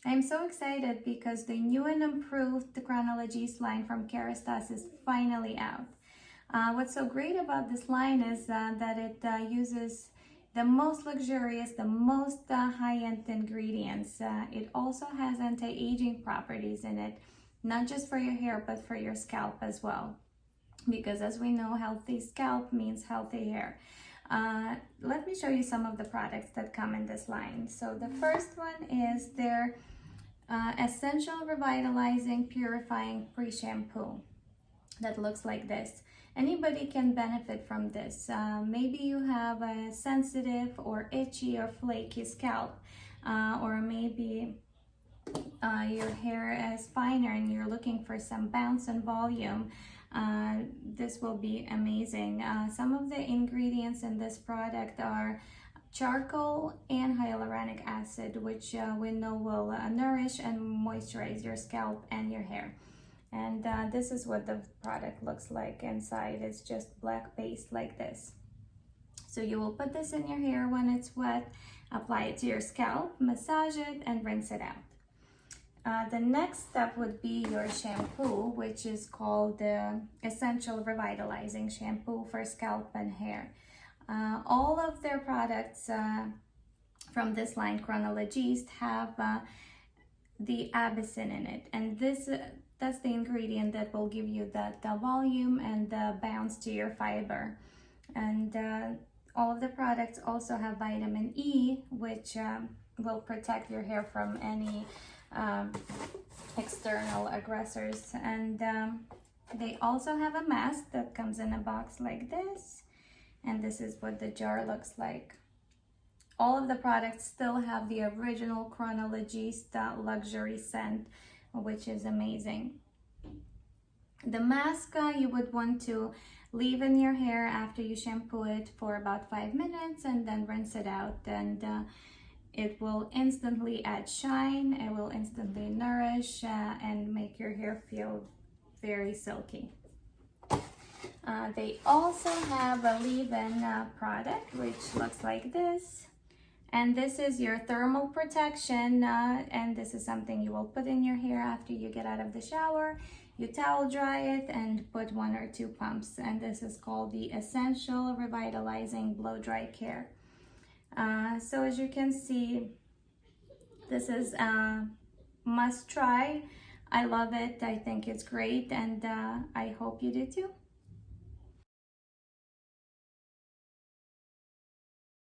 I'm so excited because the new and improved Chronologiste line from Kérastase is finally out. What's so great about this line is that it uses the most luxurious, the most high-end ingredients. It also has anti-aging properties in it, not just for your hair, but for your scalp as well. Because as we know, healthy scalp means healthy hair. Let me show you some of the products that come in this line. So the first one is their essential revitalizing purifying pre-shampoo that looks like this. Anybody can benefit from this. Maybe you have a sensitive or itchy or flaky scalp, or maybe your hair is finer and you're looking for some bounce and volume. This will be amazing. Some of the ingredients in this product are charcoal and hyaluronic acid, which we know will nourish and moisturize your scalp and your hair. And this is what the product looks like inside. It's just black paste like this. So you will put this in your hair when it's wet, apply it to your scalp, massage it, and rinse it out. The next step would be your shampoo, which is called the Essential Revitalizing Shampoo for Scalp and Hair. All of their products from this line, Chronologiste, have the Abyssine in it, and that's the ingredient that will give you the volume and the bounce to your fiber. And all of the products also have vitamin E, which will protect your hair from any external aggressors. And they also have a mask that comes in a box like this, and this is what the jar looks like. All of the products still have the original Chronologiste luxury scent, which is amazing. The mask you would want to leave in your hair after you shampoo it for about 5 minutes and then rinse it out, and it will instantly add shine, it will instantly nourish and make your hair feel very silky. They also have a leave-in product which looks like this, and this is your thermal protection, and this is something you will put in your hair after you get out of the shower. You towel dry it and put 1 or 2 pumps, and this is called the Essential Revitalizing Blow Dry Care. So as you can see, this is a must try. I love it. I think it's great, and I hope you do too.